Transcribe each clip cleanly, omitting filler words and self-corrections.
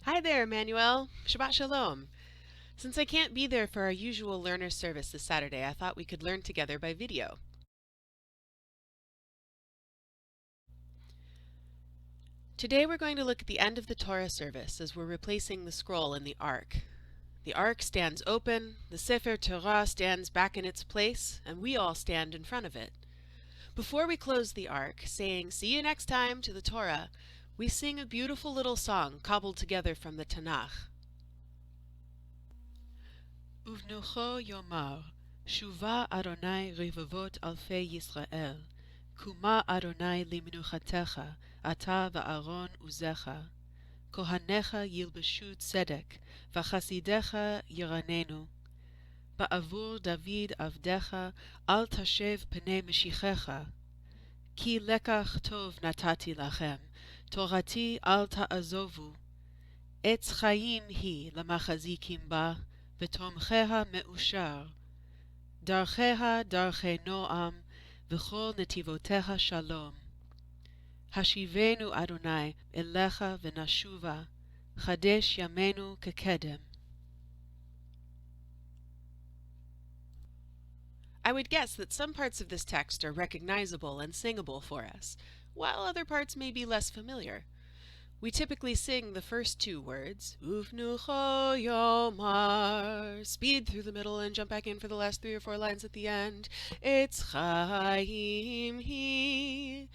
Hi there, Emanuel. Shabbat Shalom. Since I can't be there for our usual learner service this Saturday, I thought we could learn together by video. Today we're going to look at the end of the Torah service as we're replacing the scroll in the Ark. The Ark stands open, the Sefer Torah stands back in its place, and we all stand in front of it. Before we close the Ark, saying "See you next time" to the Torah, we sing a beautiful little song cobbled together from the Tanakh. ובנוחו יאמר, שובה אדוני רבבות אלפי ישראל, קומה אדוני למנוחתך, אתה ואהרון עוזך. כהניך ילבשו צדק, וחסידיך ירננו. בעבור דוד עבדך, אל תשב פני משיחך. כי לקח טוב נתתי לכם, תורתי אל תעזובו. עץ חיים היא למחזיקים בה, ותומכיה מאושר. דרכיה דרכי נועם, וכל נתיבותיה שלום. השיבנו אדוני אליך ונשובה, חדש ימינו כקדם. I would guess that some parts of this text are recognizable and singable for us, while other parts may be less familiar. We typically sing the first two words, Uvnucho Yomar, speed through the middle and jump back in for the last 3 or 4 lines at the end. Etz Chayim hi.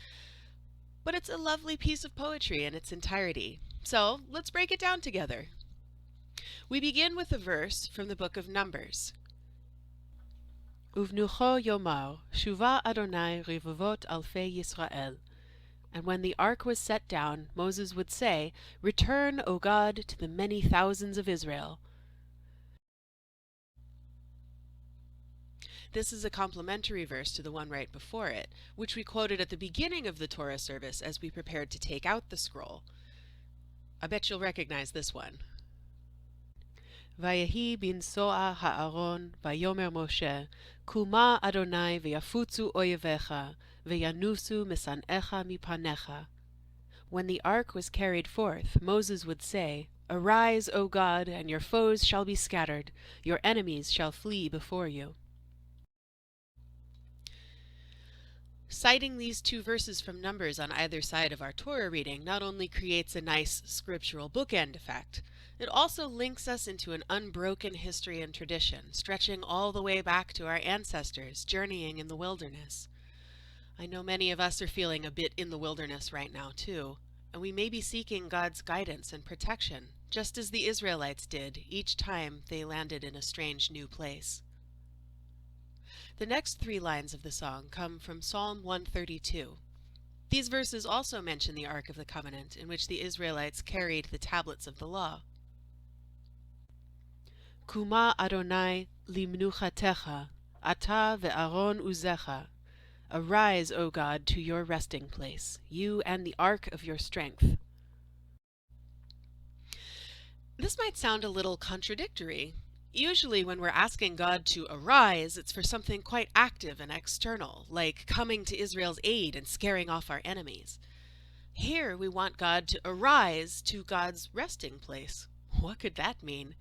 But it's a lovely piece of poetry in its entirety. So let's break it down together. We begin with a verse from the book of Numbers. Uvnucho Yomar, Shuva Adonai Revavot Alfei Yisrael. And when the ark was set down, Moses would say, "Return, O God, to the many thousands of Israel." This is a complementary verse to the one right before it, which we quoted at the beginning of the Torah service as we prepared to take out the scroll. I bet you'll recognize this one. Vayehi bin so'a ha'aron, vayomer Moshe, Kuma Adonai v'yafutzu oyevecha, v'yanusu mesanecha mipanecha. When the ark was carried forth, Moses would say, "Arise, O God, and your foes shall be scattered, your enemies shall flee before you." Citing these two verses from Numbers on either side of our Torah reading not only creates a nice scriptural bookend effect, it also links us into an unbroken history and tradition, stretching all the way back to our ancestors journeying in the wilderness. I know many of us are feeling a bit in the wilderness right now too, and we may be seeking God's guidance and protection, just as the Israelites did each time they landed in a strange new place. The next 3 lines of the song come from Psalm 132. These verses also mention the Ark of the Covenant, in which the Israelites carried the tablets of the law. Kuma Adonai limnuchatecha, ata ve'aron uzecha. Arise, O God, to your resting place, you and the ark of your strength. This might sound a little contradictory. Usually when we're asking God to arise, it's for something quite active and external, like coming to Israel's aid and scaring off our enemies. Here we want God to arise to God's resting place. What could that mean?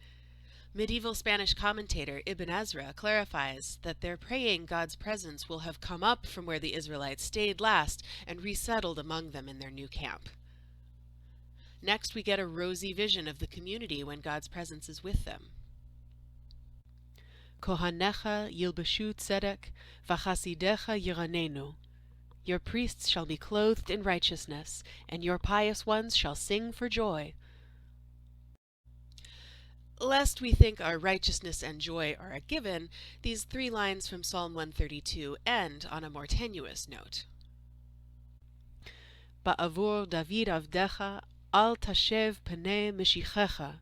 Medieval Spanish commentator Ibn Ezra clarifies that they're praying God's presence will have come up from where the Israelites stayed last and resettled among them in their new camp. Next, we get a rosy vision of the community when God's presence is with them. Kohanecha yilbeshu tzedek, v'chasidecha yiranenu. Your priests shall be clothed in righteousness, and your pious ones shall sing for joy. Lest we think our righteousness and joy are a given, these 3 lines from Psalm 132 end on a more tenuous note. Ba'avur David avdecha, al tashev pnei meshichecha.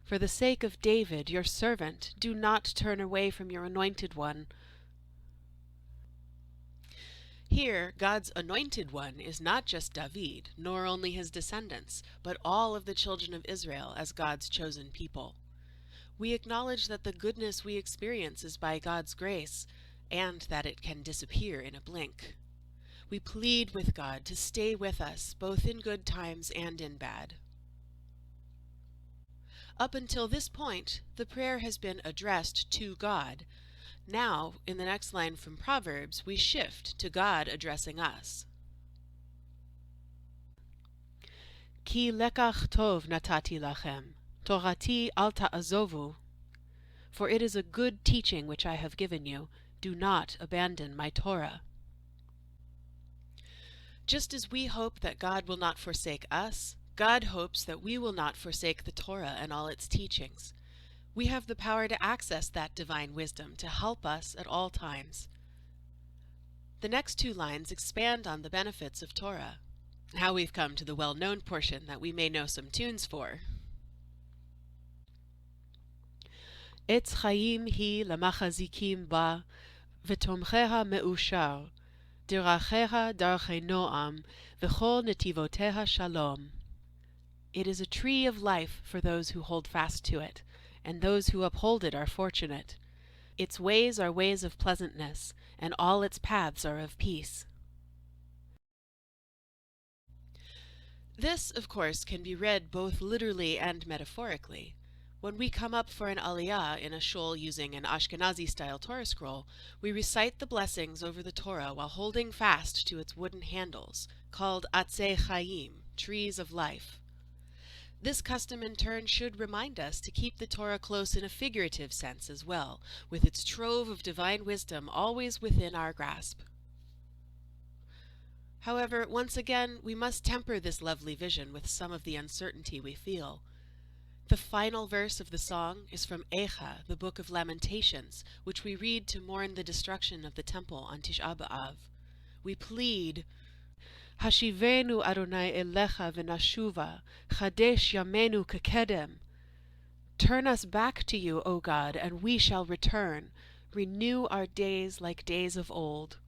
For the sake of David, your servant, do not turn away from your anointed one. Here, God's anointed one is not just David, nor only his descendants, but all of the children of Israel as God's chosen people. We acknowledge that the goodness we experience is by God's grace, and that it can disappear in a blink. We plead with God to stay with us, both in good times and in bad. Up until this point, the prayer has been addressed to God. Now, in the next line from Proverbs, we shift to God addressing us. Ki lekach tov natati lachem, torati al ta'azovu. For it is a good teaching which I have given you. Do not abandon my Torah. Just as we hope that God will not forsake us, God hopes that we will not forsake the Torah and all its teachings. We have the power to access that divine wisdom to help us at all times. The next two lines expand on the benefits of Torah. Now we've come to the well-known portion that we may know some tunes for. Etz Chayim hi lamachazikim ba, v'tomcheha me'ushar, diracheha darchei noam, v'chol netivoteha shalom. It is a tree of life for those who hold fast to it, and those who uphold it are fortunate. Its ways are ways of pleasantness, and all its paths are of peace. This, of course, can be read both literally and metaphorically. When we come up for an aliyah in a shul using an Ashkenazi-style Torah scroll, we recite the blessings over the Torah while holding fast to its wooden handles, called Etz Chayim, trees of life. This custom in turn should remind us to keep the Torah close in a figurative sense as well, with its trove of divine wisdom always within our grasp. However, once again, we must temper this lovely vision with some of the uncertainty we feel. The final verse of the song is from Eicha, the Book of Lamentations, which we read to mourn the destruction of the temple on Tisha B'Av. We plead, Hashivenu Adonai elecha v'nashuva, chadesh yamenu kekedem. Turn us back to you, O God, and we shall return. Renew our days like days of old.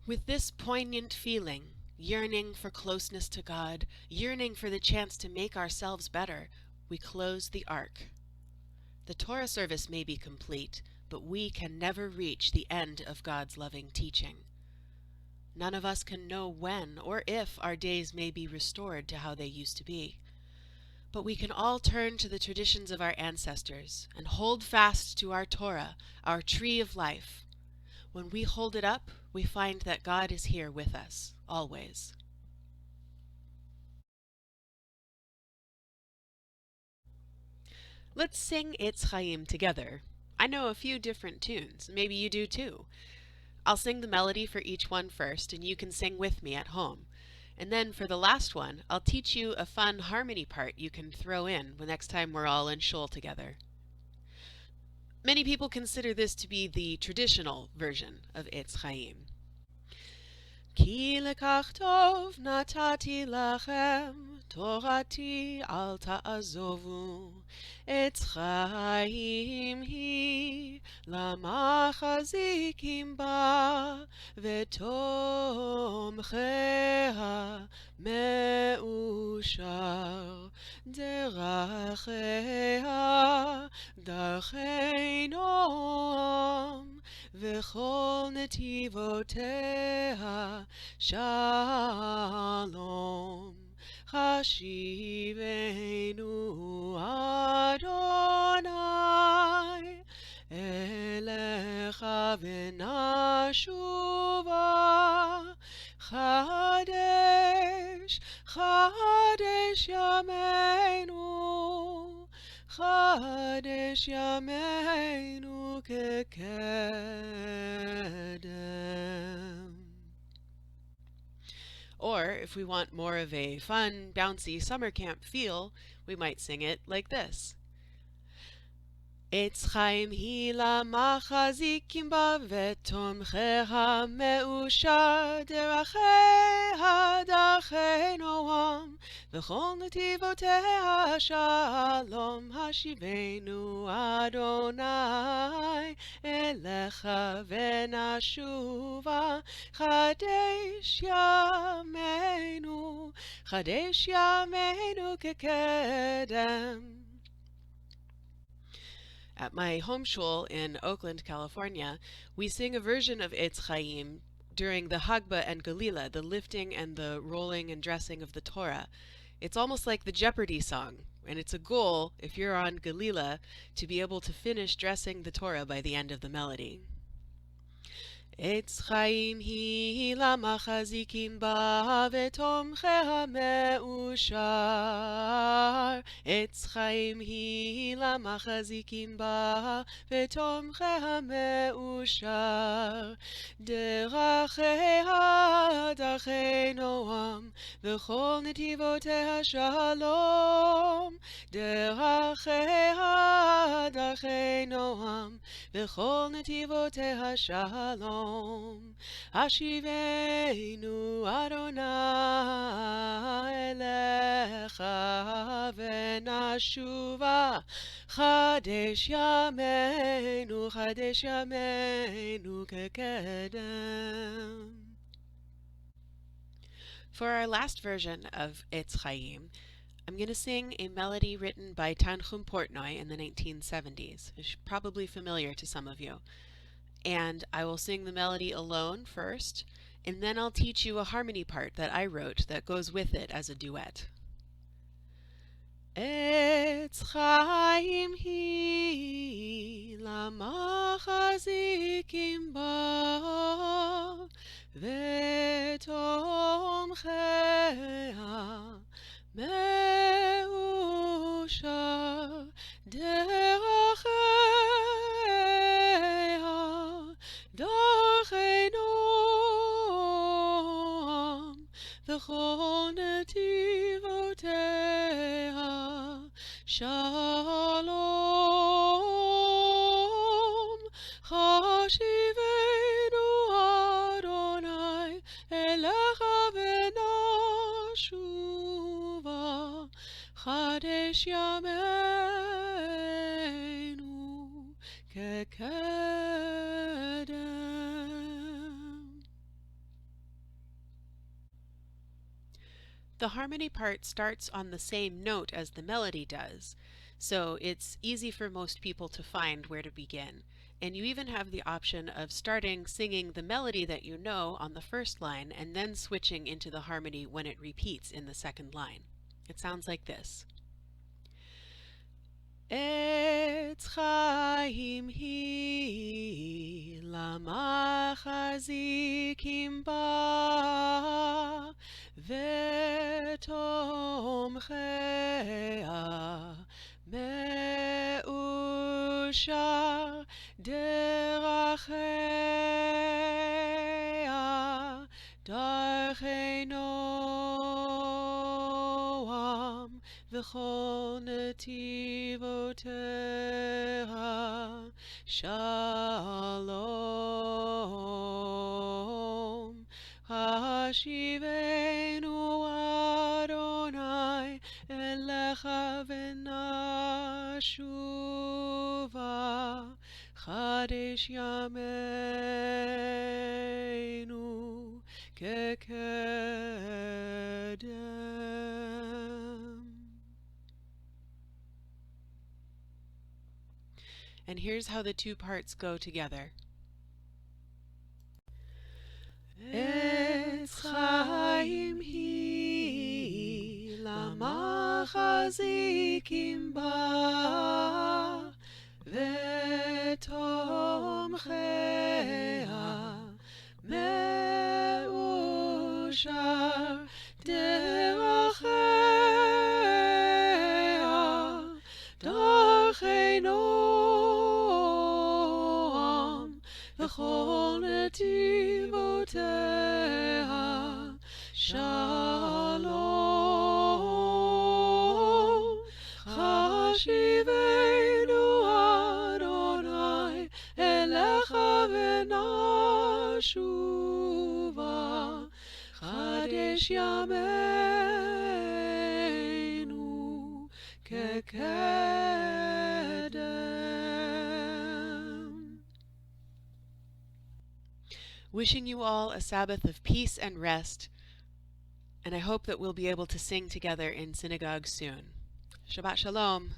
With this poignant feeling, yearning for closeness to God, yearning for the chance to make ourselves better, we close the ark. The Torah service may be complete, but we can never reach the end of God's loving teaching. None of us can know when or if our days may be restored to how they used to be. But we can all turn to the traditions of our ancestors and hold fast to our Torah, our tree of life. When we hold it up, we find that God is here with us, always. Let's sing Etz Chayim together. I know a few different tunes. Maybe you do too. I'll sing the melody for each one first, and you can sing with me at home. And then for the last one, I'll teach you a fun harmony part you can throw in the next time we're all in shul together. Many people consider this to be the traditional version of Etz Chayim. Ki lekach tov natati lachem, torati al ta'azovu, Etz Chayim hi lamachazikim ba, v'tomcheha me'ushar, deracheha darchei noam, v'chol netivoteha shalom. Hashivenu Adonai elecha v'nashuva, Chadesh, Chadesh yameinu, Chadesh yameinu kekedem. Or, if we want more of a fun, bouncy summer camp feel, we might sing it like this. Etz Chayim hi lamachazikim ba, v'tomcheha me'ushar, deracheha darchei noam, v'chol netivoteha shalom. Hashivenu Adonai elecha v'nashuva, chadesh yameinu kekedem. At my home shul in Oakland, California, we sing a version of Etz Chayim during the Hagbah and Galila, the lifting and the rolling and dressing of the Torah. It's almost like the Jeopardy song, and it's a goal, if you're on Galila, to be able to finish dressing the Torah by the end of the melody. Etz Chayim hi למחזיקים בה ותומכיה מאושר. Etz Chayim hi למחזיקים בה ותומכיה מאושר. דרכיה דרכי נועם וכל נתיבותיה שלום. דרכיה דרכי נועם וכל נתיבותיה שלום. השיבנו אדוני אליך ונשובה. חדש ימינו כקדם. For our last version of Etz Chayim, I'm going to sing a melody written by Tanchum Portnoy in the 1970s. It's probably familiar to some of you. And I will sing the melody alone first, and then I'll teach you a harmony part that I wrote that goes with it as a duet. Etz Chayim hi למחזיקים בה ותומכיה מאושר. דרכיה דרכי נועם וכל נתיבותיה שלום. חשיבנו אדוני אליך ונשובה. חדש ימינו כקדם. The harmony part starts on the same note as the melody does, so it's easy for most people to find where to begin. And you even have the option of starting singing the melody that you know on the first line and then switching into the harmony when it repeats in the second line. It sounds like this. Etz Chayim hi למחזיקים בה ותומכיה מאושר. דרכיה דרכי נועם וכל נתיבותיה שלום. השיבנו אדוני אליך ונשובה. חדש ימינו כקדם. And here's how the two parts go together. Etz Chayim hi למחזיקים בה ותומכיה מאושר. דרכיה דרכי נועם וכל נתיבותיה שלום. חשיבנו אדוני אליך ונשובה. חדש ימינו כקדם. Wishing you all a Sabbath of peace and rest, and I hope that we'll be able to sing together in synagogue soon. Shabbat Shalom.